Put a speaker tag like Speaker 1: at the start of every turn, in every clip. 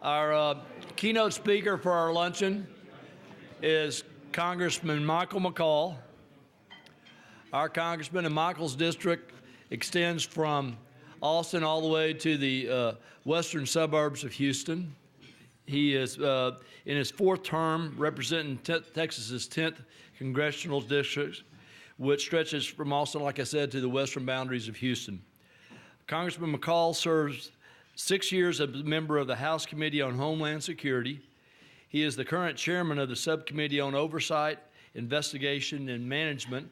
Speaker 1: Our keynote speaker for our luncheon is Congressman Michael McCaul. Our congressman in Michael's district extends from Austin all the way to the western suburbs of Houston. He is in his fourth term representing Texas's 10th congressional district, which stretches from Austin, like I said, to the western boundaries of Houston. Congressman McCaul serves 6 years as a member of the House Committee on Homeland Security. He is the current chairman of the Subcommittee on Oversight, Investigation, and Management.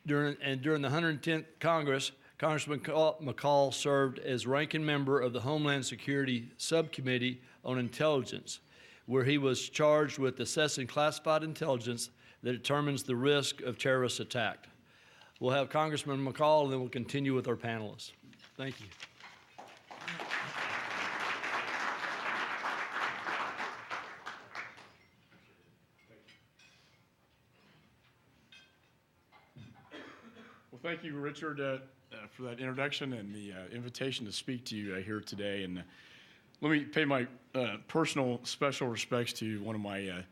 Speaker 1: During the 110th Congress, Congressman McCaul served as ranking member of the Homeland Security Subcommittee on Intelligence, where he was charged with assessing classified intelligence that determines the risk of terrorist attack. We'll have Congressman McCaul, and then we'll continue with our panelists. Thank you.
Speaker 2: Well, thank you, Richard, for that introduction and the invitation to speak to you here today. And let me pay my personal special respects to one of my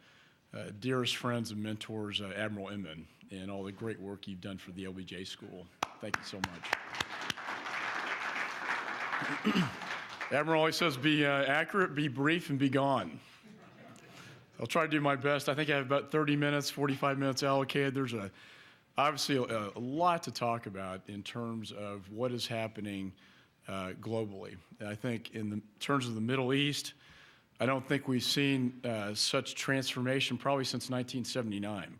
Speaker 2: dearest friends and mentors, Admiral Inman, and all the great work you've done for the LBJ School. Thank you so much. Admiral always says, be accurate, be brief, and be gone. I'll try to do my best. I think I have about 30 minutes, 45 minutes allocated. There's obviously a lot to talk about in terms of what is happening globally. And I think in terms of the Middle East, I don't think we've seen such transformation probably since 1979.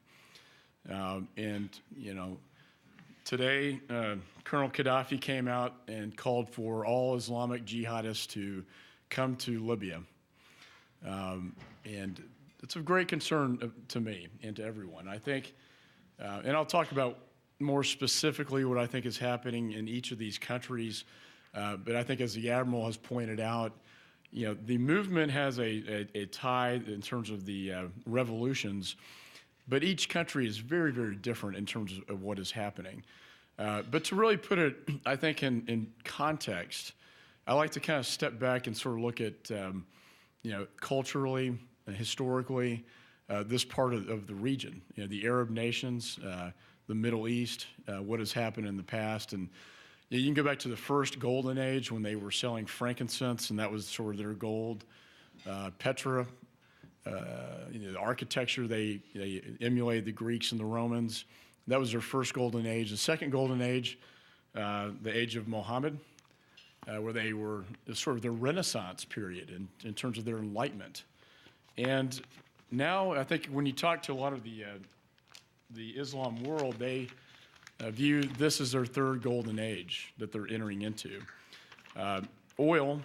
Speaker 2: And, you know, today, Colonel Gaddafi came out and called for all Islamic jihadists to come to Libya. And it's of great concern to me and to everyone. I think, and I'll talk about more specifically what I think is happening in each of these countries. But I think, as the Admiral has pointed out, you know, the movement has a tie in terms of the revolutions, but each country is very, very different in terms of what is happening. But to really put it, I think, in context, I like to kind of step back and sort of look at, you know, culturally and historically, this part of the region, you know, the Arab nations, the Middle East, what has happened in the past. And you can go back to the first golden age when they were selling frankincense, and that was sort of their gold. Petra, you know, the architecture, they emulated the Greeks and the Romans. That was their first golden age. The second golden age, the age of Muhammad, where they were sort of the Renaissance period in terms of their enlightenment. And now I think when you talk to a lot of the Islam world, they view this as their third golden age that they're entering into. Oil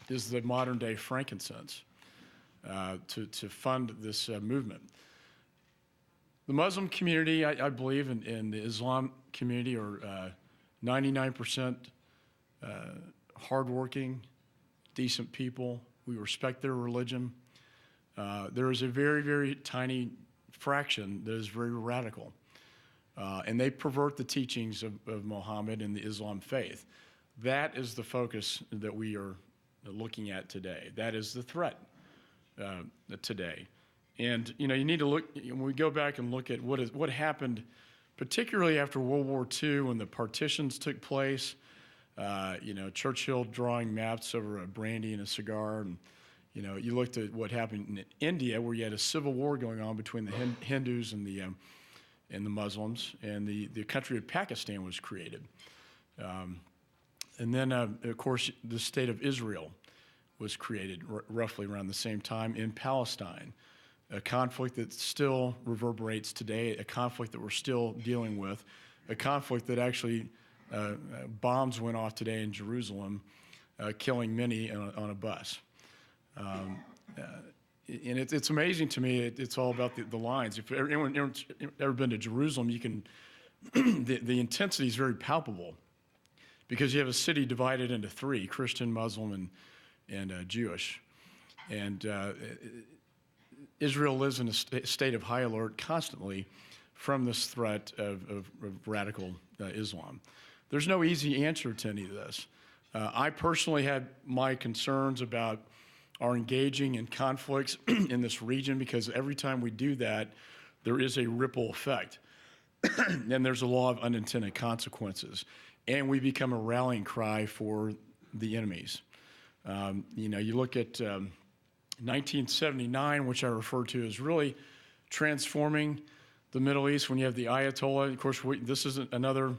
Speaker 2: is the modern day frankincense to fund this movement. The Muslim community, I believe, and the Islam community are 99% hardworking, decent people. We respect their religion. There is a very, very tiny fraction that is very radical. And they pervert the teachings of Muhammad and the Islam faith. That is the focus that we are looking at today. That is the threat today. And, you know, you need to look, when we go back and look at what happened, particularly after World War II when the partitions took place, you know, Churchill drawing maps over a brandy and a cigar. And, you know, you looked at what happened in India, where you had a civil war going on between the Hindus and the Muslims, and the country of Pakistan was created. And then, of course, the state of Israel was created roughly around the same time in Palestine, a conflict that still reverberates today, a conflict that we're still dealing with, a conflict that actually bombs went off today in Jerusalem, killing many on a bus. And it's amazing to me. It's all about the lines. If anyone's ever been to Jerusalem, you can the intensity is very palpable, because you have a city divided into three: Christian, Muslim, and Jewish. And Israel lives in a state of high alert constantly from this threat of radical Islam. There's no easy answer to any of this. I personally had my concerns about are engaging in conflicts in this region, because every time we do that, there is a ripple effect. And there's a law of unintended consequences. And we become a rallying cry for the enemies. You look at 1979, which I refer to as really transforming the Middle East when you have the Ayatollah. Of course, this is another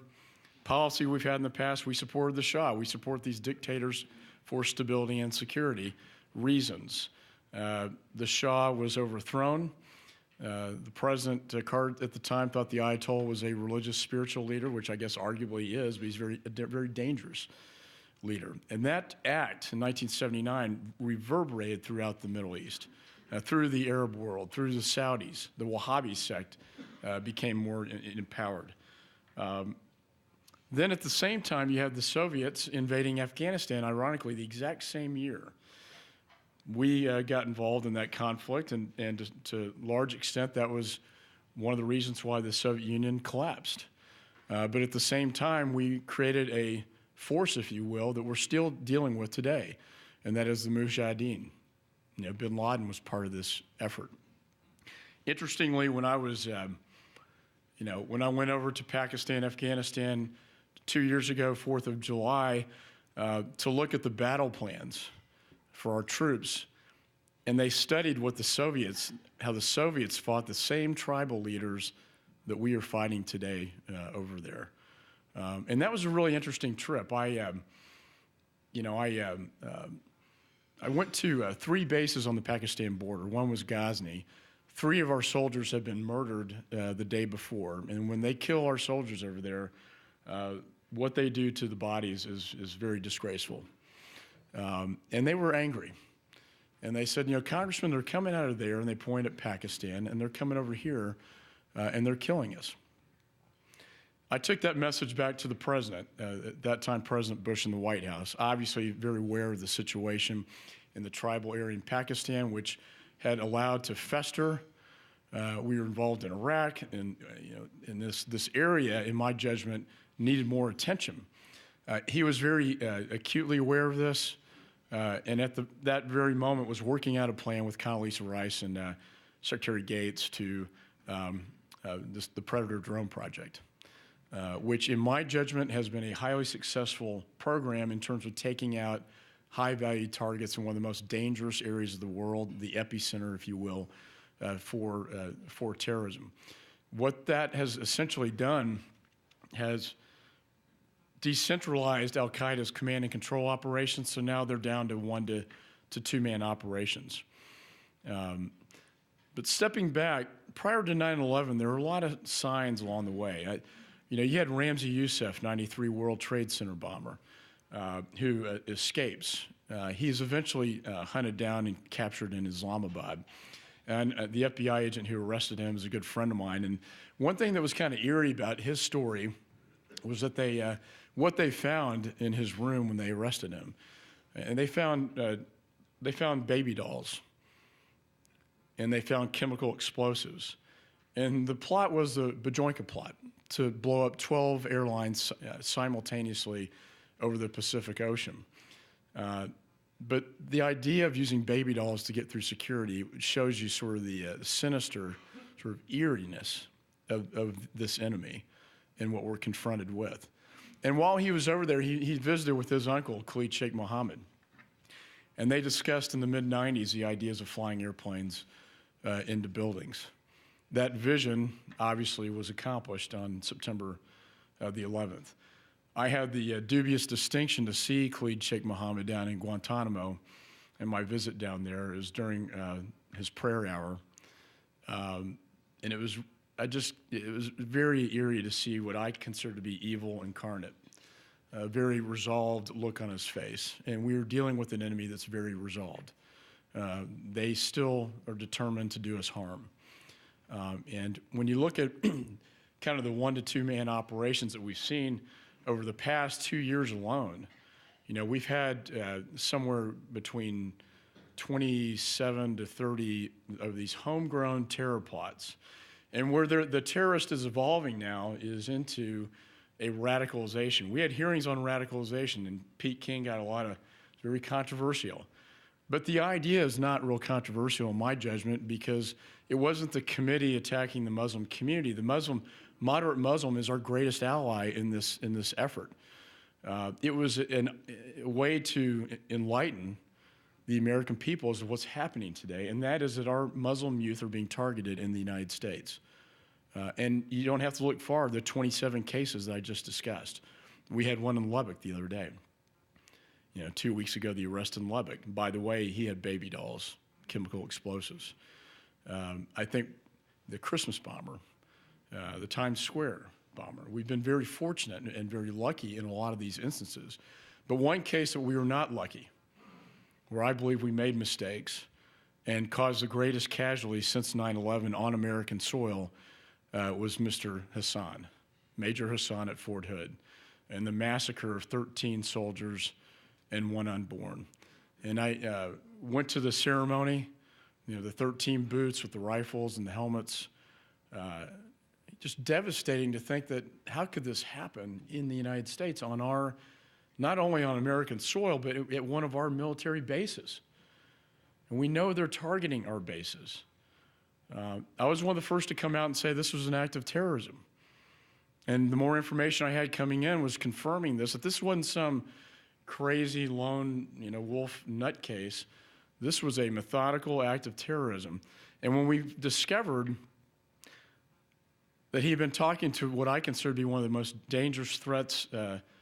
Speaker 2: policy we've had in the past. We supported the Shah. We support these dictators for stability and security reasons. The Shah was overthrown. The president at the time thought the Ayatollah was a religious spiritual leader, which I guess arguably he is, but he's a very dangerous leader. And that act in 1979 reverberated throughout the Middle East, through the Arab world, through the Saudis. The Wahhabi sect became more empowered. Then at the same time, you had the Soviets invading Afghanistan, ironically, the exact same year. We got involved in that conflict, and to a large extent, that was one of the reasons why the Soviet Union collapsed. But at the same time, we created a force, if you will, that we're still dealing with today, and that is the Mujahideen. Bin Laden was part of this effort. Interestingly, when I was, when I went over to Pakistan, Afghanistan 2 years ago, 4th of July, to look at the battle plans for our troops, and they studied how the Soviets fought the same tribal leaders that we are fighting today over there. And that was a really interesting trip. I went to 3 bases on the Pakistan border. One was Ghazni. 3 of our soldiers had been murdered the day before. And when they kill our soldiers over there, what they do to the bodies is very disgraceful. And they were angry. And they said, Congressman, they're coming out of there, and they point at Pakistan, and they're coming over here, and they're killing us. I took that message back to the president, at that time President Bush in the White House, obviously very aware of the situation in the tribal area in Pakistan, which had allowed to fester. We were involved in Iraq, and in this area, in my judgment, needed more attention. He was very acutely aware of this, and at that very moment was working out a plan with Condoleezza Rice and Secretary Gates to the Predator drone project. Which in my judgment has been a highly successful program in terms of taking out high-value targets in one of the most dangerous areas of the world, the epicenter, if you will, for terrorism. What that has essentially done has decentralized al-Qaeda's command and control operations, so now they're down to 1 to 2-man operations. But stepping back, prior to 9/11, there were a lot of signs along the way. You had Ramzi Youssef, 93 World Trade Center bomber, who escapes. He's eventually hunted down and captured in Islamabad. And the FBI agent who arrested him is a good friend of mine. And one thing that was kind of eerie about his story was that what they found in his room when they arrested him, and they found baby dolls, and they found chemical explosives. And the plot was the Bajoinka plot, to blow up 12 airlines simultaneously over the Pacific Ocean. But the idea of using baby dolls to get through security shows you sort of the sinister sort of eeriness of this enemy and what we're confronted with. And while he was over there, he visited with his uncle, Khalid Sheikh Mohammed. And they discussed in the mid-90s the ideas of flying airplanes into buildings. That vision, obviously, was accomplished on September the 11th. I had the dubious distinction to see Khalid Sheikh Mohammed down in Guantanamo, and my visit down there was during his prayer hour. And it was very eerie to see what I consider to be evil incarnate, a very resolved look on his face. And we were dealing with an enemy that's very resolved. They still are determined to do us harm. And when you look at kind of the 1 to 2-man operations that we've seen over the past 2 years alone, we've had somewhere between 27 to 30 of these homegrown terror plots. And where the terrorist is evolving now is into a radicalization. We had hearings on radicalization, and Pete King got very controversial. But the idea is not real controversial in my judgment because it wasn't the committee attacking the Muslim community. The moderate Muslim is our greatest ally in this effort. It was a way to enlighten the American people as to what's happening today, and that is that our Muslim youth are being targeted in the United States. And you don't have to look far, the 27 cases that I just discussed. We had one in Lubbock the other day. 2 weeks ago, the arrest in Lubbock. By the way, he had baby dolls, chemical explosives. I think the Christmas bomber, the Times Square bomber. We've been very fortunate and very lucky in a lot of these instances. But one case that we were not lucky, where I believe we made mistakes and caused the greatest casualty since 9/11 on American soil, was Mr. Hassan, Major Hassan at Fort Hood, and the massacre of 13 soldiers and one unborn. And I went to the ceremony, the 13 boots with the rifles and the helmets. Just devastating to think that how could this happen in the United States on not only on American soil, but at one of our military bases. And we know they're targeting our bases. I was one of the first to come out and say this was an act of terrorism. And the more information I had coming in was confirming this, that this wasn't some crazy lone, wolf nutcase. This was a methodical act of terrorism. And when we discovered that he had been talking to what I consider to be one of the most dangerous threats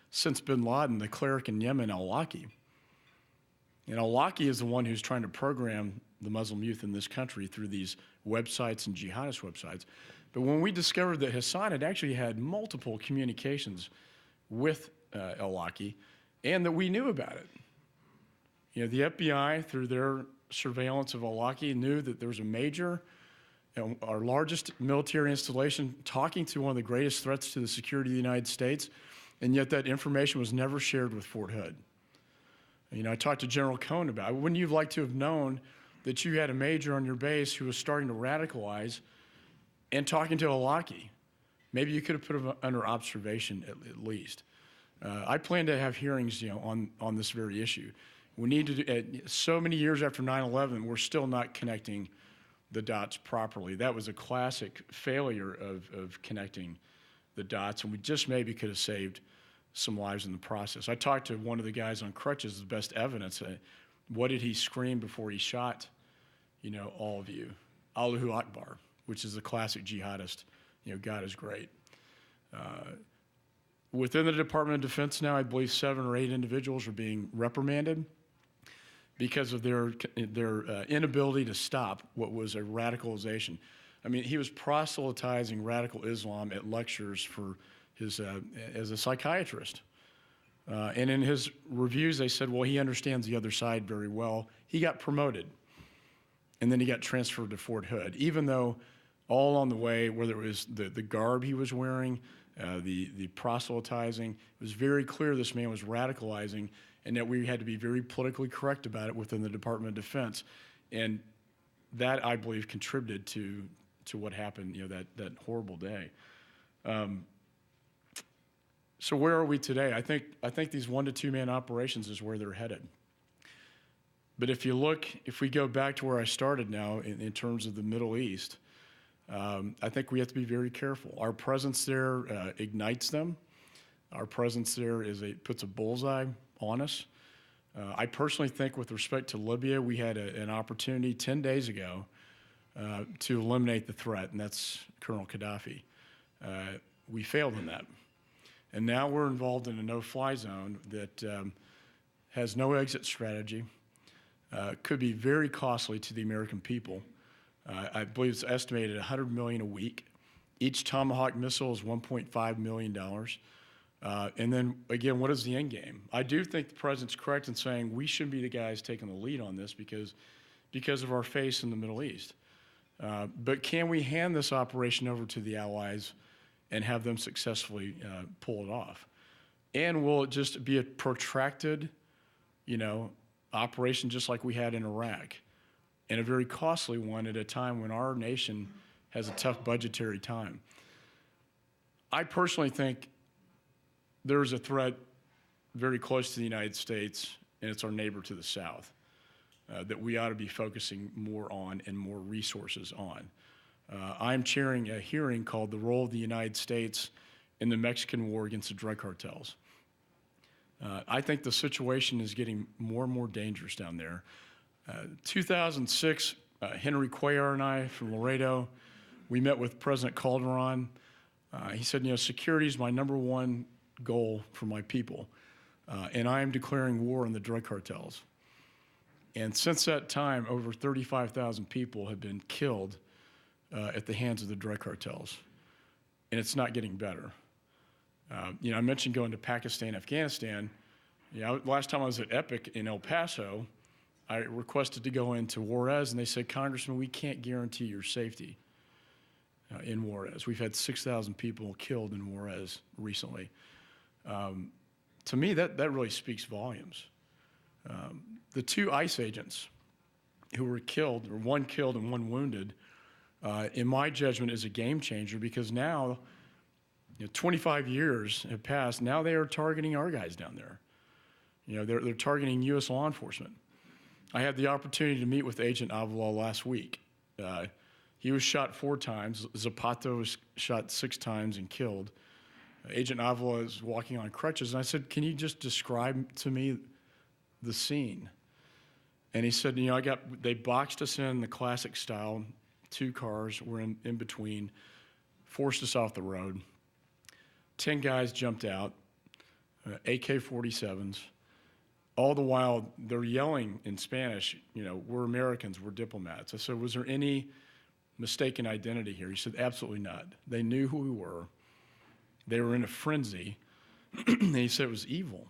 Speaker 2: since bin Laden, the cleric in Yemen, al-Awlaki. And al-Awlaki is the one who's trying to program the Muslim youth in this country through these websites and jihadist websites. But when we discovered that Hassan had actually had multiple communications with al-Awlaki, and that we knew about it. The FBI, through their surveillance of al-Awlaki, knew that there was a major, our largest military installation, talking to one of the greatest threats to the security of the United States, and yet that information was never shared with Fort Hood. I talked to General Cohn about it. Wouldn't you like to have known that you had a major on your base who was starting to radicalize and talking to al-Awlaki? Maybe you could have put him under observation at least. I plan to have hearings, on this very issue. We need to so many years after 9/11, we're still not connecting the dots properly. That was a classic failure of connecting the dots, and we just maybe could have saved some lives in the process. I talked to one of the guys on crutches, the best evidence. What did he scream before he shot, all of you? Allahu Akbar, which is the classic jihadist, God is great. Within the Department of Defense now, I believe 7 or 8 individuals are being reprimanded because of their inability to stop what was a radicalization. I mean, he was proselytizing radical Islam at lectures for his as a psychiatrist. And in his reviews, they said, well, he understands the other side very well. He got promoted, and then he got transferred to Fort Hood, even though all on the way, whether it was the garb he was wearing, the proselytizing, it was very clear this man was radicalizing, and that we had to be very politically correct about it within the Department of Defense. And that, I believe, contributed to what happened, that horrible day. So where are we today? I think these 1 to 2 man operations is where they're headed. But if we go back to where I started now in terms of the Middle East, I think we have to be very careful. Our presence there ignites them. Our presence there puts a bullseye on us. I personally think with respect to Libya, we had an opportunity 10 days ago to eliminate the threat, and that's Colonel Gaddafi. We failed in that. And now we're involved in a no-fly zone that has no exit strategy, could be very costly to the American people. I believe it's estimated $100 million a week. Each Tomahawk missile is $1.5 million. And then, again, what is the end game? I do think the president's correct in saying we shouldn't be the guys taking the lead on this because of our face in the Middle East. But can we hand this operation over to the allies and have them successfully pull it off? And will it just be a protracted, operation just like we had in Iraq, and a very costly one at a time when our nation has a tough budgetary time? I personally think there's a threat very close to the United States, and it's our neighbor to the south. that we ought to be focusing more on and more resources on. I'm chairing a hearing called The Role of the United States in the Mexican War Against the Drug Cartels. I think the situation is getting more and more dangerous down there. 2006, Henry Cuellar and I from Laredo, we met with President Calderon. He said, security is my #1 goal for my people, and I am declaring war on the drug cartels. And since that time, over 35,000 people have been killed at the hands of the drug cartels, and it's not getting better. I mentioned going to Pakistan, Afghanistan. Last time I was at EPIC in El Paso, I requested to go into Juarez, and they said, Congressman, we can't guarantee your safety in Juarez. We've had 6,000 people killed in Juarez recently. To me, that really speaks volumes. The 2 ICE agents who were killed, or 1 killed and 1 wounded, in my judgment, is a game changer, because now 25 years have passed. Now they are targeting our guys down there. They're targeting U.S. law enforcement. I had the opportunity to meet with Agent Avila last week. He was shot 4 times. Zapata was shot 6 times and killed. Agent Avila is walking on crutches, and I said, can you just describe to me the scene? And he said, they boxed us in the classic style. 2 cars were in between, forced us off the road. 10 guys jumped out, AK-47s. All the while, they're yelling in Spanish, we're Americans, we're diplomats. I said, was there any mistaken identity here? He said, absolutely not. They knew who we were. They were in a frenzy. And he said it was evil.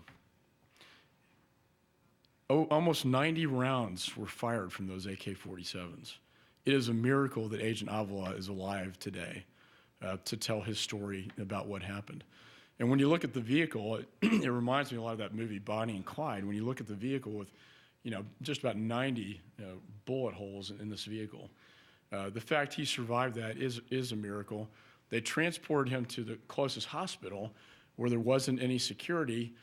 Speaker 2: Almost 90 rounds were fired from those AK-47s. It is a miracle that Agent Avila is alive today to tell his story about what happened. And when you look at the vehicle, it reminds me a lot of that movie Bonnie and Clyde. When you look at the vehicle with, just about 90 bullet holes in this vehicle, the fact he survived that is a miracle. They transported him to the closest hospital where there wasn't any security.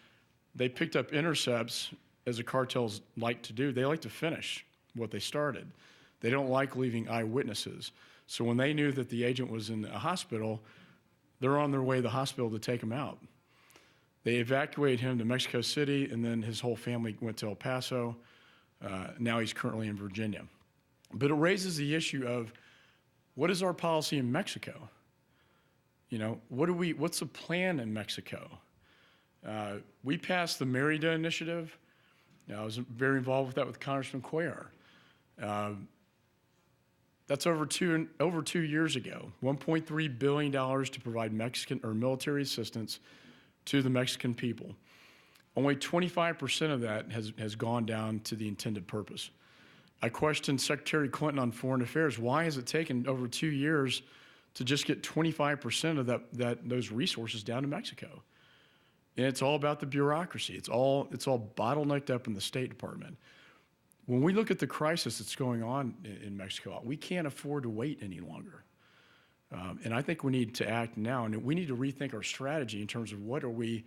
Speaker 2: They picked up intercepts, as the cartels like to do. They like to finish what they started. They don't like leaving eyewitnesses. So when they knew that the agent was in a hospital, they're on their way to the hospital to take him out. They evacuated him to Mexico City, and then his whole family went to El Paso. Now he's currently in Virginia. But it raises the issue of, what is our policy in Mexico? What's the plan in Mexico? We passed the Merida Initiative. I was very involved with that with Congressman Cuellar. That's over 2 years ago. $1.3 billion to provide Mexican or military assistance to the Mexican people. Only 25% of that has gone down to the intended purpose. I questioned Secretary Clinton on Foreign Affairs. Why has it taken over 2 years to just get 25% of those resources down to Mexico? And it's all about the bureaucracy. It's all bottlenecked up in the State Department. When we look at the crisis that's going on in Mexico, we can't afford to wait any longer. And I think we need to act now, and we need to rethink our strategy in terms of what are we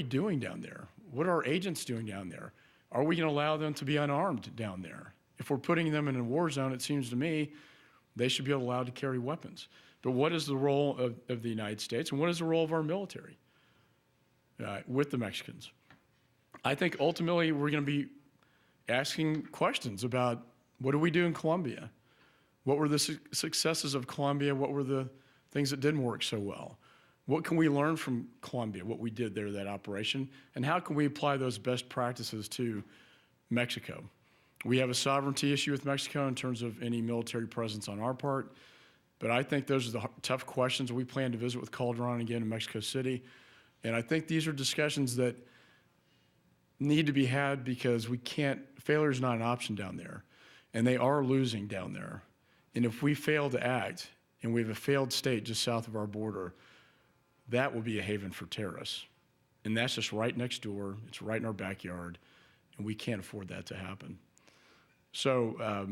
Speaker 2: doing down there? What are our agents doing down there? Are we going to allow them to be unarmed down there? If we're putting them in a war zone, it seems to me they should be allowed to carry weapons. But what is the role of the United States, and what is the role of our military with the Mexicans? I think ultimately we're going to be asking questions about, what do we do in Colombia? What were the successes of Colombia? What were the things that didn't work so well? What can we learn from Colombia, what we did there, that operation? And how can we apply those best practices to Mexico? We have a sovereignty issue with Mexico in terms of any military presence on our part, but I think those are the tough questions. We plan to visit with Calderon again in Mexico City, and I think these are discussions that need to be had, because failure is not an option down there, and they are losing down there. And if we fail to act, and we have a failed state just south of our border, that will be a haven for terrorists. And that's just right next door. It's right in our backyard, and we can't afford that to happen. So,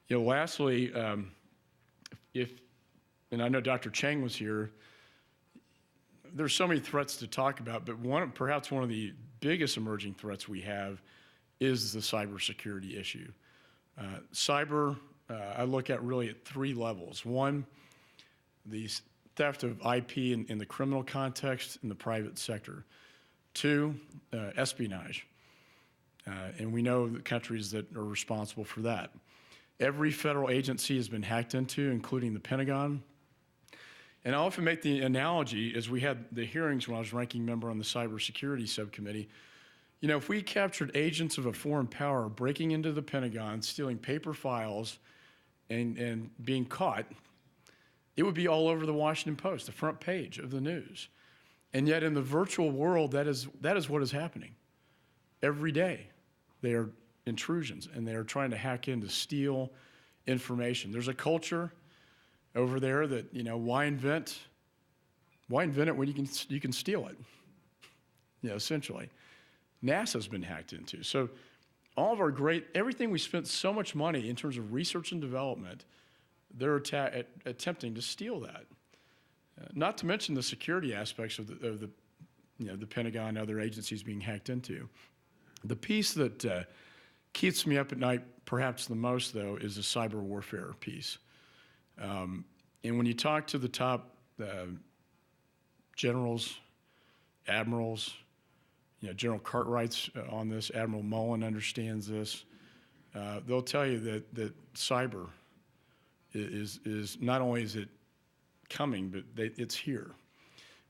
Speaker 2: lastly, and I know Dr. Chang was here, there's so many threats to talk about, but perhaps one of the biggest emerging threats we have is the cybersecurity issue. Cyber, I look at really at three levels. One, the theft of IP in the criminal context in the private sector. Two, espionage. And we know the countries that are responsible for that. Every federal agency has been hacked into, including the Pentagon. And I often make the analogy, as we had the hearings when I was ranking member on the cybersecurity subcommittee, you know, if we captured agents of a foreign power breaking into the Pentagon, stealing paper files, and being caught, it would be all over the Washington Post, the front page of the news. And yet in the virtual world, that is what is happening. Every day, they are intrusions, and they are trying to hack in to steal information. There's a culture over there that, you know, why invent it when you can steal it? You know, essentially. NASA's been hacked into. So all of our everything we spent so much money in terms of research and development, they're attempting to steal that. Not to mention the security aspects of the you know, the Pentagon and other agencies being hacked into. The piece that keeps me up at night perhaps the most, though, is the cyber warfare piece. And when you talk to the top generals, admirals, you know, General Cartwright's on this, Admiral Mullen understands this, they'll tell you that cyber is not only is it coming, but it's here.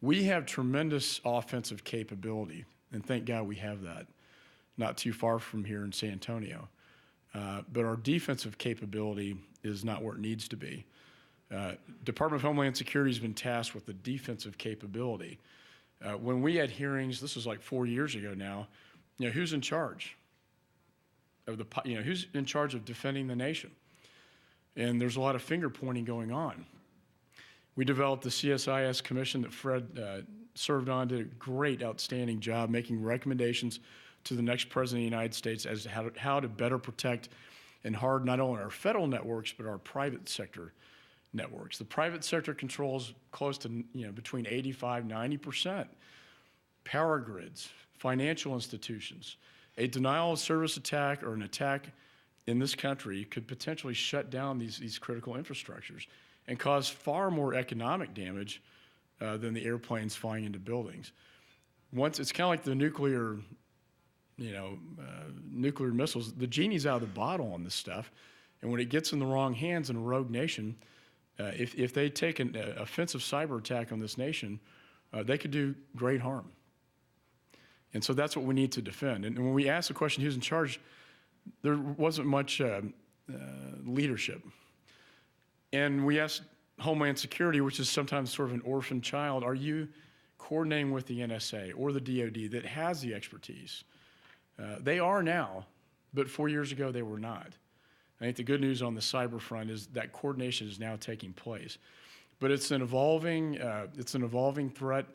Speaker 2: We have tremendous offensive capability, and thank God we have that, not too far from here in San Antonio. But our defensive capability is not where it needs to be. Department of Homeland Security has been tasked with the defensive capability. When we had hearings, this was like 4 years ago now, you know, who's in charge of who's in charge of defending the nation? And there's a lot of finger pointing going on. We developed the CSIS commission that Fred served on, did a great, outstanding job making recommendations to the next president of the United States as to how to better protect and harden not only our federal networks, but our private sector networks. The private sector controls close to, you know, between 85, 90%. Power grids, financial institutions. A denial of service attack or an attack in this country could potentially shut down these critical infrastructures and cause far more economic damage than the airplanes flying into buildings. It's kind of like the nuclear missiles. The genie's out of the bottle on this stuff, and when it gets in the wrong hands in a rogue nation, if they take an offensive cyber attack on this nation, they could do great harm. And so that's what we need to defend. And when we ask the question, who's in charge, there wasn't much leadership. And we asked Homeland Security, which is sometimes sort of an orphan child, are you coordinating with the NSA or the DoD that has the expertise? They are now, but 4 years ago they were not. I think the good news on the cyber front is that coordination is now taking place. But it's an evolving threat.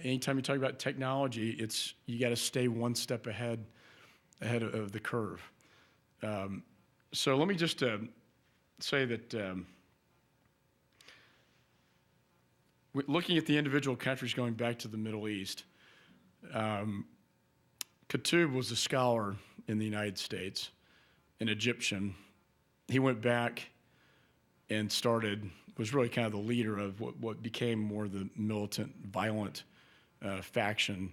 Speaker 2: Anytime you talk about technology, you got to stay one step ahead of the curve. So let me just say that looking at the individual countries going back to the Middle East, Khatub was a scholar in the United States, an Egyptian. He went back and was really kind of the leader of what became more the militant, violent faction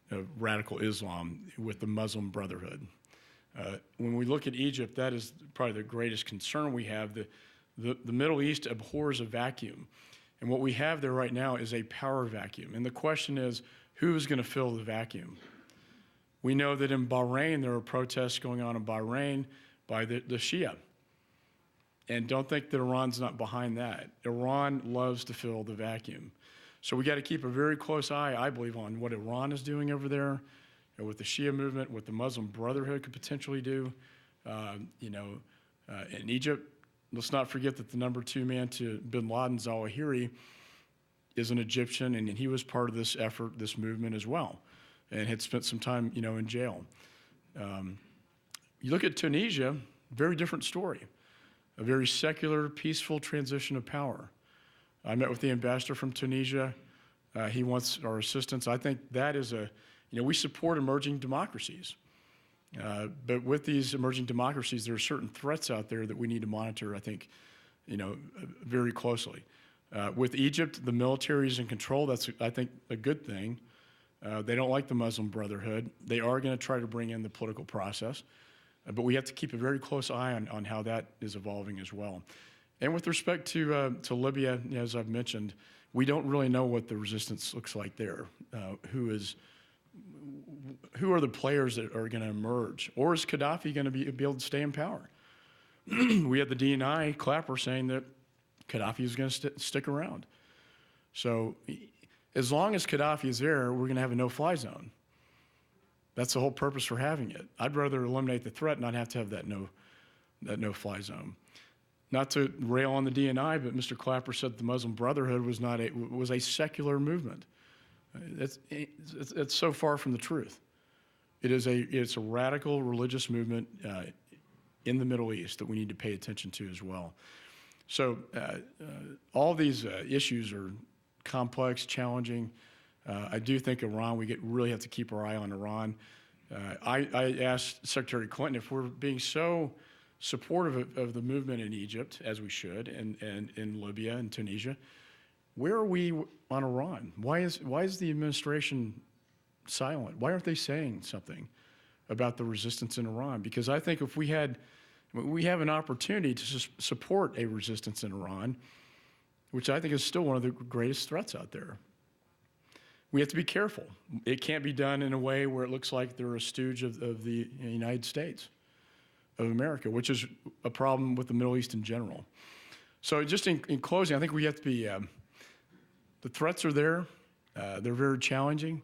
Speaker 2: of radical Islam with the Muslim Brotherhood. When we look at Egypt, that is probably the greatest concern we have. The Middle East abhors a vacuum. And what we have there right now is a power vacuum. And the question is, who is going to fill the vacuum? We know that in Bahrain, there are protests going on in Bahrain by the Shia. And don't think that Iran's not behind that. Iran loves to fill the vacuum. So we got to keep a very close eye, I believe, on what Iran is doing over there, and what the Shia movement, what the Muslim Brotherhood could potentially do. In Egypt, let's not forget that the number 2 man to bin Laden, Zawahiri, is an Egyptian, and he was part of this effort, this movement as well, and had spent some time, in jail. You look at Tunisia, very different story. A very secular, peaceful transition of power. I met with the ambassador from Tunisia. He wants our assistance. I think that is we support emerging democracies. But with these emerging democracies, there are certain threats out there that we need to monitor, I think, very closely. With Egypt, the military is in control. That's, I think, a good thing. They don't like the Muslim Brotherhood. They are going to try to bring in the political process. But we have to keep a very close eye on how that is evolving as well. And with respect to Libya, as I've mentioned, we don't really know what the resistance looks like there. Who are the players that are going to emerge? Or is Gaddafi going to be able to stay in power? We had the DNI Clapper saying that Gaddafi is going to stick around. So as long as Gaddafi is there, we're going to have a no-fly zone. That's the whole purpose for having it. I'd rather eliminate the threat, not have to have that no-fly zone. Not to rail on the DNI, but Mr. Clapper said the Muslim Brotherhood was a secular movement. It's so far from the truth. It's a radical religious movement in the Middle East that we need to pay attention to as well. So all these issues are complex, challenging. I do think Iran, we really have to keep our eye on Iran. I asked Secretary Clinton if we're being so supportive of the movement in Egypt, as we should, and in Libya and Tunisia, where are we on Iran? Why is the administration silent? Why aren't they saying something about the resistance in Iran? Because I think if we have an opportunity to support a resistance in Iran, which I think is still one of the greatest threats out there. We have to be careful. It can't be done in a way where it looks like they're a stooge of the United States of America, which is a problem with the Middle East in general. So just in closing, I think we have to be, the threats are there. They're very challenging.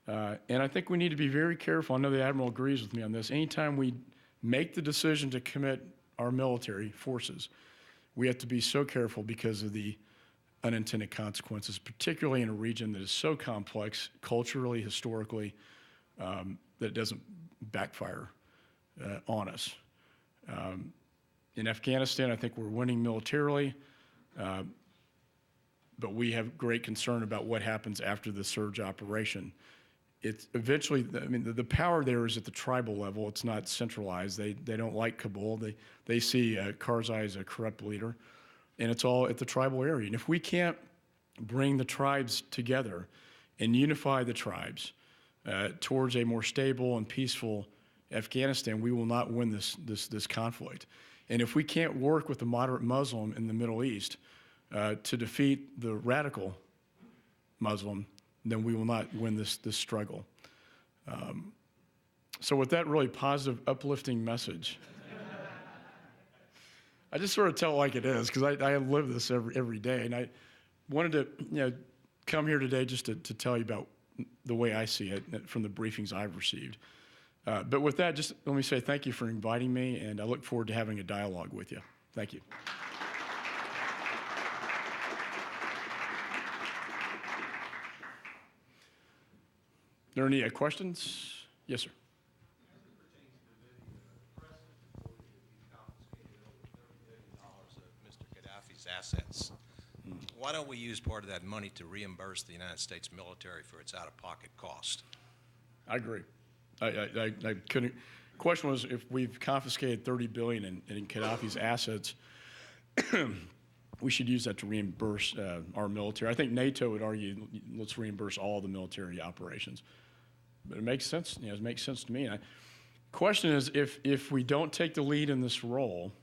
Speaker 2: And I think we need to be very careful. I know the Admiral agrees with me on this. Anytime we make the decision to commit our military forces, we have to be so careful because of the unintended consequences, particularly in a region that is so complex, culturally, historically, that it doesn't backfire on us. In Afghanistan, I think we're winning militarily, but we have great concern about what happens after the surge operation. It's eventually, I mean, the power there is at the tribal level. It's not centralized. They don't like Kabul. They see Karzai as a corrupt leader, and it's all at the tribal area. And if we can't bring the tribes together and unify the tribes towards a more stable and peaceful Afghanistan, we will not win this conflict. And if we can't work with the moderate Muslim in the Middle East to defeat the radical Muslim, then we will not win this struggle. So with that really positive, uplifting message, I just sort of tell it like it is, because I live this every day. And I wanted to come here today just to tell you about the way I see it from the briefings I've received. But with that, just let me say thank you for inviting me, and I look forward to having a dialogue with you. Thank you. Are there any questions? Yes, sir.
Speaker 3: Assets. Why don't we use part of that money to reimburse the United States military for its out-of-pocket cost?
Speaker 2: I agree. I couldn't. Question was, if we've confiscated $30 billion in Gaddafi's assets, we should use that to reimburse our military. I think NATO would argue, let's reimburse all the military operations. But it makes sense. It makes sense to me. Question is, if we don't take the lead in this role,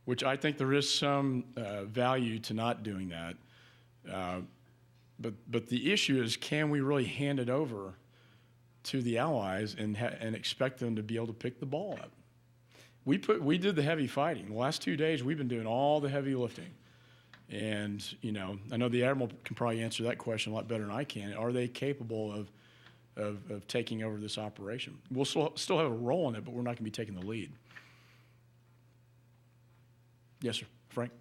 Speaker 2: which I think there is some value to not doing that. But the issue is, can we really hand it over to the allies and expect them to be able to pick the ball up? We did the heavy fighting. The last 2 days, we've been doing all the heavy lifting. And, I know the Admiral can probably answer that question a lot better than I can. Are they capable of taking over this operation? We'll still have a role in it, but we're not going to be taking the lead. Yes, sir. Frank?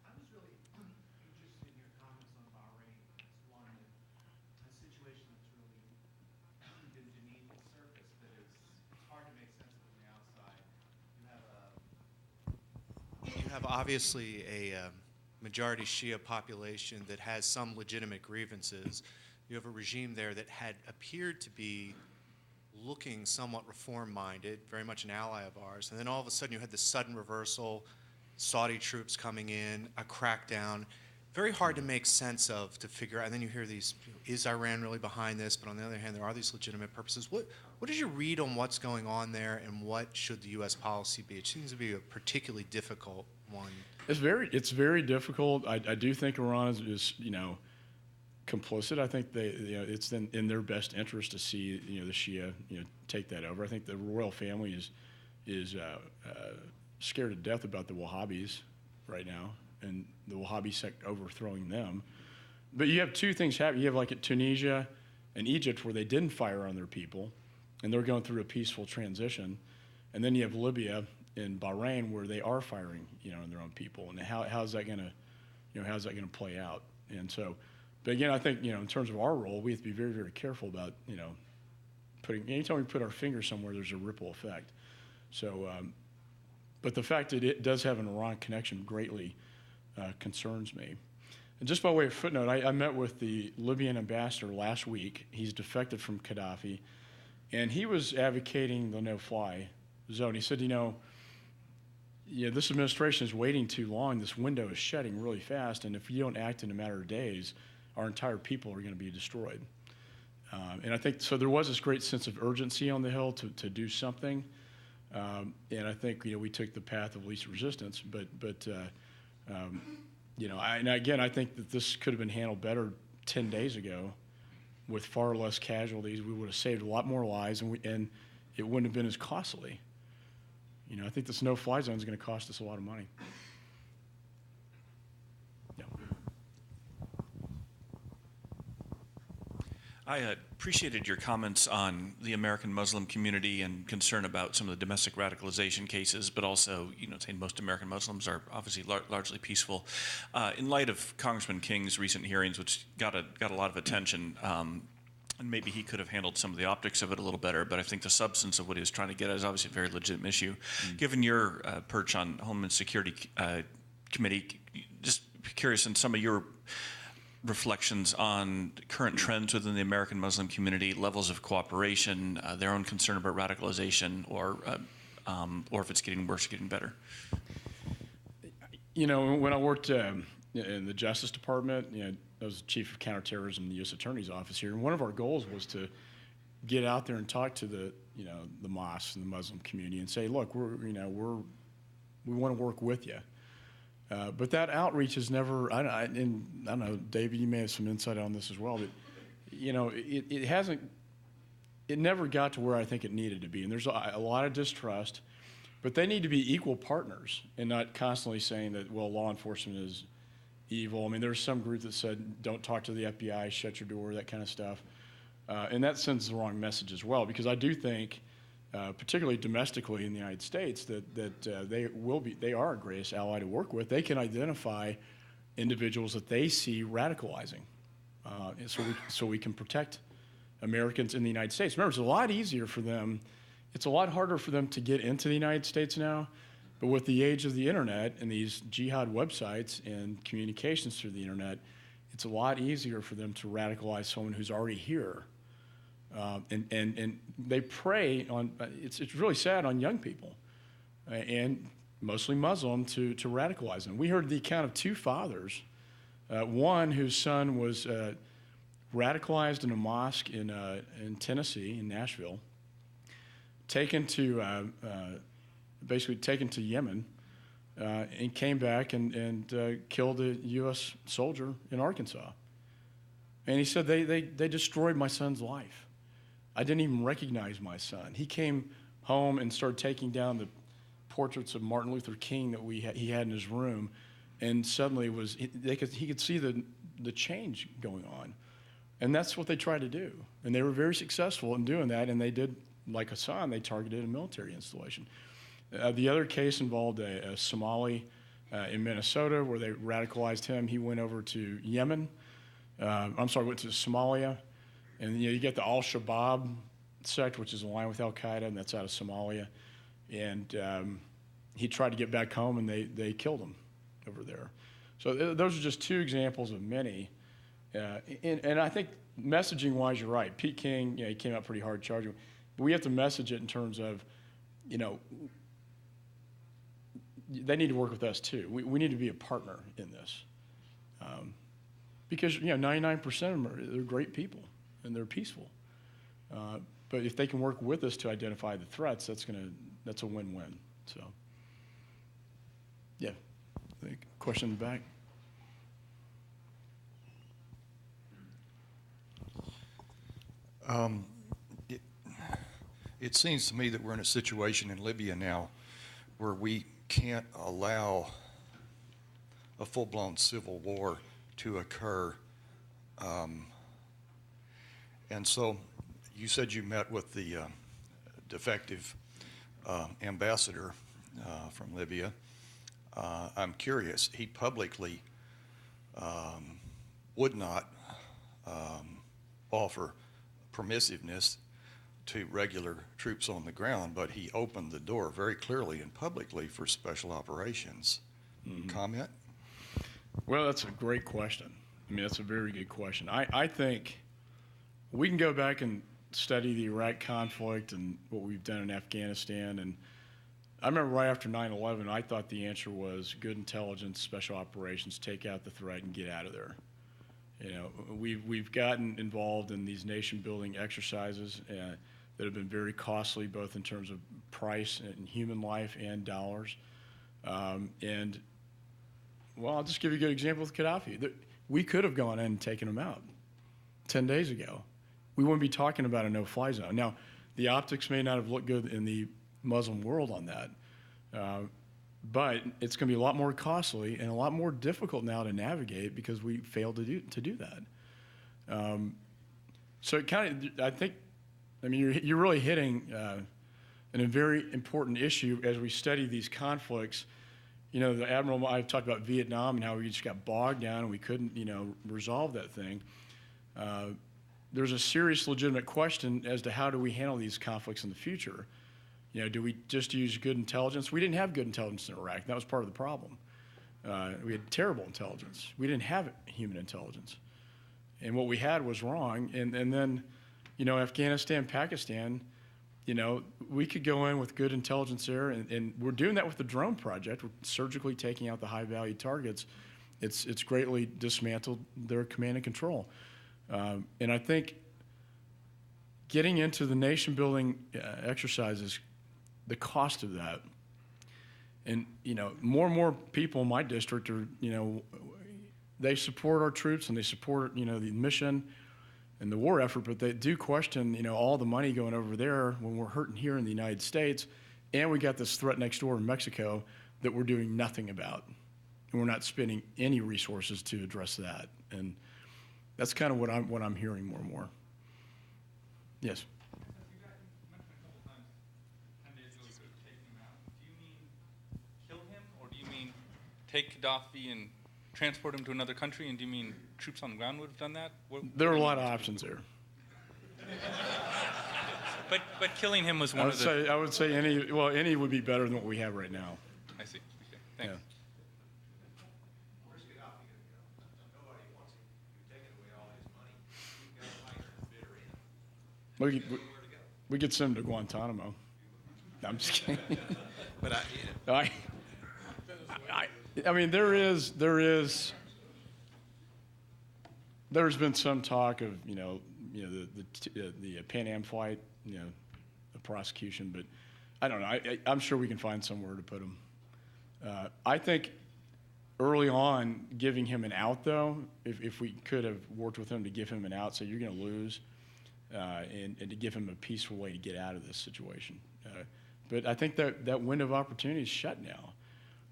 Speaker 4: I was really interested in your comments on Bahrain. It's one that, a situation that's really been beneath the surface that it's hard to make sense of from the outside. You have obviously a majority Shia population that has some legitimate grievances. You have a regime there that had appeared to be
Speaker 5: looking somewhat reform-minded, very much an ally of ours, and then all of a sudden you had this sudden reversal, Saudi troops coming in, a crackdown, very hard to make sense of, to figure out, and then you hear these, is Iran really behind this? But on the other hand, there are these legitimate purposes. What is your read on what's going on there, and what should the U.S. policy be? It seems to be a particularly difficult one.
Speaker 2: It's very difficult. I do think Iran is complicit. I think it's in their best interest to see the Shia take that over. I think the royal family is scared to death about the Wahhabis right now, and the Wahhabi sect overthrowing them. But you have two things happening. You have like at Tunisia and Egypt where they didn't fire on their people, and they're going through a peaceful transition, and then you have Libya and Bahrain where they are firing on their own people, and how's that going to play out? And so. But again, I think in terms of our role, we have to be very, very careful about anytime we put our finger somewhere, there's a ripple effect. So, but the fact that it does have an Iran connection greatly concerns me. And just by way of footnote, I met with the Libyan ambassador last week. He's defected from Gaddafi, and he was advocating the no-fly zone. He said, this administration is waiting too long. This window is shedding really fast, and if you don't act in a matter of days, our entire people are going to be destroyed. And I think, so there was this great sense of urgency on the Hill to do something. And I think, we took the path of least resistance. I think that this could have been handled better 10 days ago with far less casualties. We would have saved a lot more lives, and it wouldn't have been as costly. I think this no-fly zone is going to cost us a lot of money.
Speaker 6: I appreciated your comments on the American Muslim community and concern about some of the domestic radicalization cases, but also, saying most American Muslims are obviously largely peaceful. In light of Congressman King's recent hearings, which got a lot of attention, and maybe he could have handled some of the optics of it a little better, but I think the substance of what he was trying to get at is obviously a very legitimate issue. Given your perch on Homeland Security Committee, just curious in some of your reflections on current trends within the American Muslim community, levels of cooperation, their own concern about radicalization, or if it's getting worse or getting better.
Speaker 2: When I worked in the Justice Department, I was chief of counterterrorism in the U.S. Attorney's Office here, and one of our goals was to get out there and talk to the mosques and the Muslim community and say, look, we want to work with you. But that outreach is never, I don't know, David, you may have some insight on this as well, but, it never got to where I think it needed to be. And there's a lot of distrust, but they need to be equal partners and not constantly saying that, well, law enforcement is evil. I mean, there's some group that said, don't talk to the FBI, shut your door, that kind of stuff. And that sends the wrong message as well, because I do think, particularly domestically in the United States, that they are our greatest ally to work with. They can identify individuals that they see radicalizing, so we can protect Americans in the United States. Remember, it's a lot easier for them. It's a lot harder for them to get into the United States now, but with the age of the internet and these jihad websites and communications through the internet, it's a lot easier for them to radicalize someone who's already here. And they prey on, it's really sad, on young people, and mostly Muslim, to radicalize them. We heard the account of two fathers, one whose son was radicalized in a mosque in Tennessee, in Nashville, basically taken to Yemen, and came back and killed a U.S. soldier in Arkansas. And he said, they destroyed my son's life. I didn't even recognize my son. He came home and started taking down the portraits of Martin Luther King that he had in his room, and suddenly he could see the change going on. And that's what they tried to do. And they were very successful in doing that, and they did, like Hassan, they targeted a military installation. The other case involved a Somali in Minnesota where they radicalized him. He went over to Yemen. Went to Somalia. And you get the Al-Shabaab sect, which is aligned with Al-Qaeda, and that's out of Somalia. And he tried to get back home, and they killed him over there. So those are just two examples of many. And I think messaging-wise, you're right. Pete King, he came out pretty hard charging. we have to message it in terms of, you know, they need to work with us too. We need to be a partner in this. Because, you know, 99% of them they're great people and they're peaceful. But if they can work with us to identify the threats, that's a win-win. So, yeah. Question in the back.
Speaker 7: It seems to me that we're in a situation in Libya now where we can't allow a full-blown civil war to occur. And so you said you met with the defective ambassador from Libya. I'm curious, he publicly would not offer permissiveness to regular troops on the ground, but he opened the door very clearly and publicly for special operations. Comment?
Speaker 2: Well, that's a great question. I mean, that's a very good question. I think we can go back and study the Iraq conflict and what we've done in Afghanistan. And I remember right after 9/11, I thought the answer was good intelligence, special operations, take out the threat and get out of there. You know, we've gotten involved in these nation-building exercises that have been very costly, both in terms of price and human life and dollars. And, well, I'll just give you a good example with Gaddafi. We could have gone in and taken him out 10 days ago. We wouldn't be talking about a no-fly zone. Now, the optics may not have looked good in the Muslim world on that, but it's going to be a lot more costly and a lot more difficult now to navigate because we failed to do that. So it kind of, I think, I mean, you're really hitting a very important issue as we study these conflicts. You know, the Admiral, I've talked about Vietnam and how we just got bogged down and we couldn't, you know, resolve that thing. There's a serious, legitimate question as to how do we handle these conflicts in the future. You know, do we just use good intelligence? We didn't have good intelligence in Iraq. That was part of the problem. We had terrible intelligence. We didn't have human intelligence. And what we had was wrong. And then, you know, Afghanistan, Pakistan, you know, we could go in with good intelligence there. And we're doing that with the drone project. We're surgically taking out the high-value targets. It's greatly dismantled their command and control. And I think getting into the nation-building exercises, the cost of that, and, you know, more and more people in my district are, you know, they support our troops and they support, you know, the mission and the war effort, but they do question, you know, all the money going over there when we're hurting here in the United States, and we got this threat next door in Mexico that we're doing nothing about, and we're not spending any resources to address that. And that's kind of what I'm hearing more and more. Yes.
Speaker 8: You mentioned a couple times 10 days ago we could have taken him out. Do you mean kill him, or do you mean take Gaddafi and transport him to another country? And do you mean troops on the ground would have done that?
Speaker 2: There are a lot of options there.
Speaker 8: But killing him was one of the.
Speaker 2: I would say any would be better than what we have right now.
Speaker 8: I see. Okay. Thanks.
Speaker 2: Yeah.
Speaker 3: Where's Gaddafi going to go? Nobody wants him. You're taking away all his money. You've got to fight to the bitter end.
Speaker 2: We could send him to Guantanamo. No, I'm just kidding.
Speaker 3: But
Speaker 2: I mean, there's been some talk of, you know, the Pan Am flight, you know, the prosecution, but I don't know. I'm sure we can find somewhere to put him. I think early on, giving him an out, though, if we could have worked with him to give him an out, so you're going to lose, and to give him a peaceful way to get out of this situation. But I think that window of opportunity is shut now.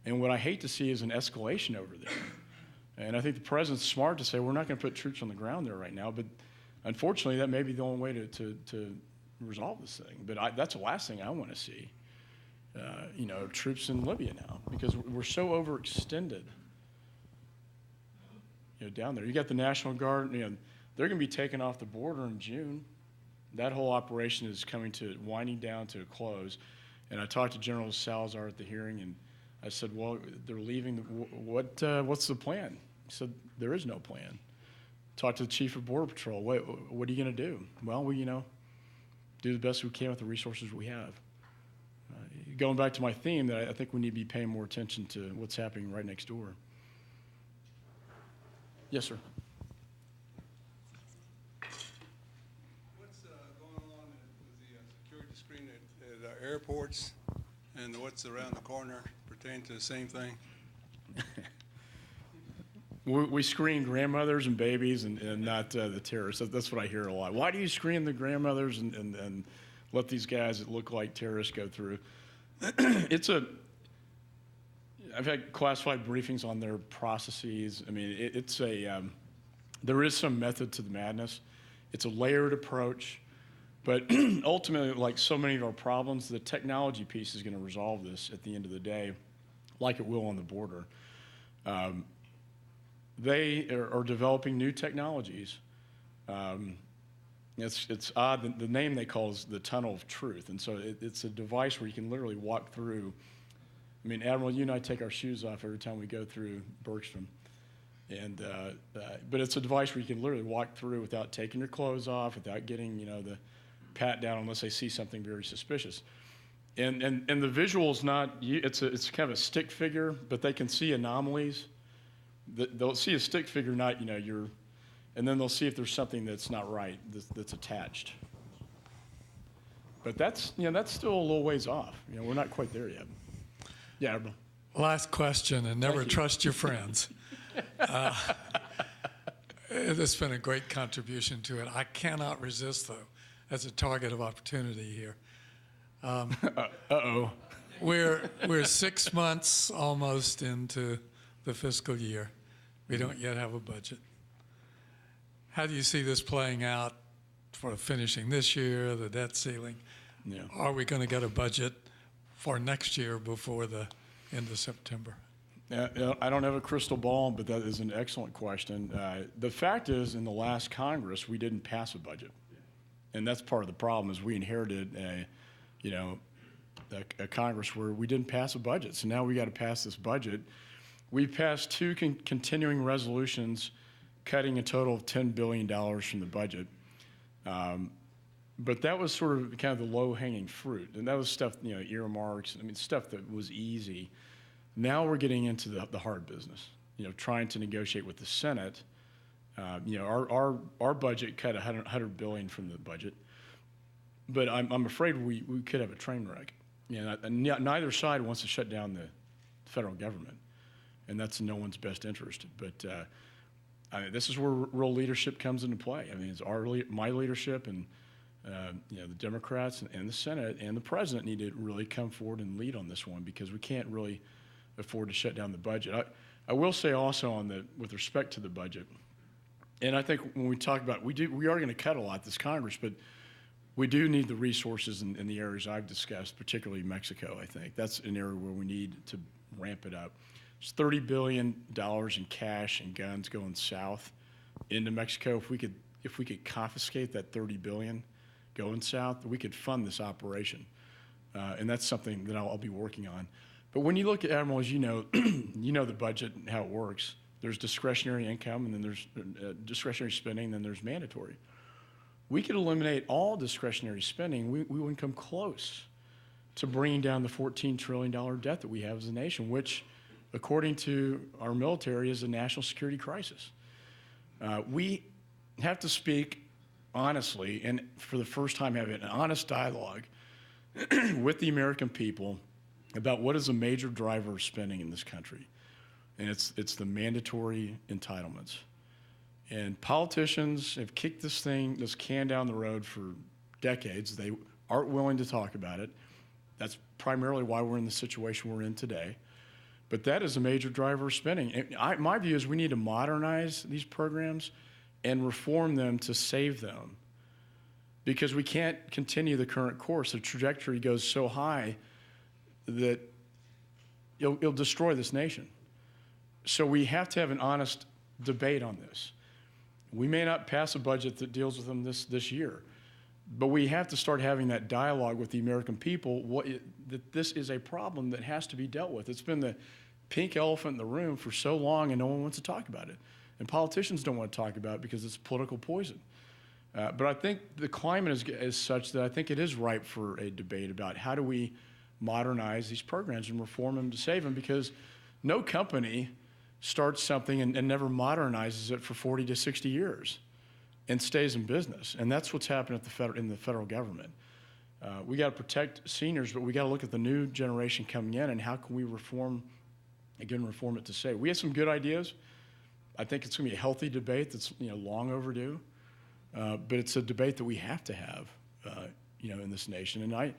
Speaker 2: And what I hate to see is an escalation over there. And I think the president's smart to say we're not going to put troops on the ground there right now. But unfortunately, that may be the only way to resolve this thing. But that's the last thing I want to see. You know, troops in Libya now, because we're so overextended. You know, down there, you got the National Guard. You know, they're going to be taken off the border in June. That whole operation is winding down to a close. And I talked to General Salazar at the hearing, and I said, well, they're leaving. What's the plan? He said, there is no plan. Talked to the Chief of Border Patrol. What are you going to do? Well, you know, do the best we can with the resources we have. Going back to my theme, that I think we need to be paying more attention to what's happening right next door. Yes, sir.
Speaker 9: What's going on with the security screen at airports, and what's around the corner pertain to the same thing?
Speaker 2: We screen grandmothers and babies and not the terrorists. That's what I hear a lot. Why do you screen the grandmothers and let these guys that look like terrorists go through? I've had classified briefings on their processes. I mean, there is some method to the madness. It's a layered approach, but ultimately, like so many of our problems, the technology piece is going to resolve this at the end of the day, like it will on the border. They are developing new technologies. It's odd. The name they call is the Tunnel of Truth, and so it's a device where you can literally walk through. I mean, Admiral, you and I take our shoes off every time we go through Bergstrom, but it's a device where you can literally walk through without taking your clothes off, without getting the pat down unless they see something very suspicious. And the visual is not. It's kind of a stick figure, but they can see anomalies. They'll see a stick figure, not and then they'll see if there's something that's not right that's attached. But that's still a little ways off. We're not quite there yet. Yeah, Admiral.
Speaker 10: Last question, and never trust your friends. It's been a great contribution to it. I cannot resist, though, as a target of opportunity here.
Speaker 2: Uh-oh.
Speaker 10: We're 6 months almost into the fiscal year. We don't yet have a budget. How do you see this playing out for finishing this year, the debt ceiling?
Speaker 2: Yeah.
Speaker 10: Are we going to get a budget for next year before the end of September?
Speaker 2: I don't have a crystal ball, but that is an excellent question. The fact is, in the last Congress, we didn't pass a budget. And that's part of the problem, is we inherited a Congress where we didn't pass a budget. So now we got to pass this budget. We passed two continuing resolutions cutting a total of $10 billion from the budget. But that was sort of kind of the low-hanging fruit. And that was stuff, earmarks, stuff that was easy. Now we're getting into the hard business, trying to negotiate with the Senate. Our budget cut $100 billion from the budget. But I'm afraid we could have a train wreck. Neither side wants to shut down the federal government. And that's in no one's best interest. But this is where real leadership comes into play. It's my leadership, and the Democrats and the Senate and the president need to really come forward and lead on this one, because we can't really afford to shut down the budget. I will say also with respect to the budget, and I think when we talk about we are going to cut a lot this Congress, but we do need the resources in the areas I've discussed, particularly Mexico. I think that's an area where we need to ramp it up. There's $30 billion in cash and guns going south into Mexico. If we could confiscate that $30 billion going south, we could fund this operation, and that's something that I'll be working on. But when you look at, Admiral, as you know the budget and how it works. There's discretionary income, and then there's discretionary spending, and then there's mandatory. We could eliminate all discretionary spending. We wouldn't come close to bringing down the $14 trillion debt that we have as a nation, which, according to our military, is a national security crisis. We have to speak honestly, and for the first time have an honest dialogue with the American people about what is a major driver of spending in this country. And it's the mandatory entitlements. And politicians have kicked this can down the road for decades. They aren't willing to talk about it. That's primarily why we're in the situation we're in today. But that is a major driver of spending. And my view is we need to modernize these programs and reform them to save them, because we can't continue the current course. The trajectory goes so high that it'll destroy this nation. So we have to have an honest debate on this. We may not pass a budget that deals with them this year, but we have to start having that dialogue with the American people, that this is a problem that has to be dealt with. It's been the pink elephant in the room for so long, and no one wants to talk about it. And politicians don't want to talk about it because it's political poison. But I think the climate is such that I think it is ripe for a debate about how do we modernize these programs and reform them to save them, because no company starts something and never modernizes it for 40 to 60 years and stays in business. And that's what's happened in the federal government. We got to protect seniors, but we got to look at the new generation coming in and how can we reform it to save. We have some good ideas. I think it's going to be a healthy debate that's long overdue, but it's a debate that we have to have, in this nation. And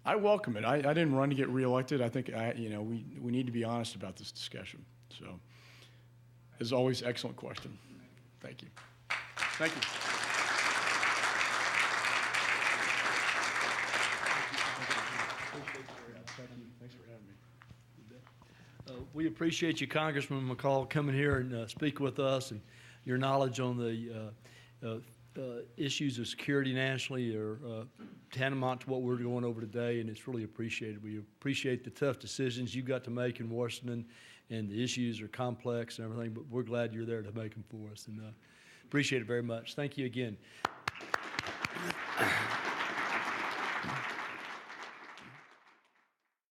Speaker 2: I welcome it. I didn't run to get reelected. I think we need to be honest about this discussion. So, as always, excellent question. Thank you. Thank you. Thanks for having me.
Speaker 1: We appreciate you, Congressman McCaul, coming here and speak with us, and your knowledge on the issues of security nationally are tantamount to what we're going over today, and it's really appreciated. We appreciate the tough decisions you got to make in Washington, and the issues are complex and everything, but we're glad you're there to make them for us, and appreciate it very much. Thank you again.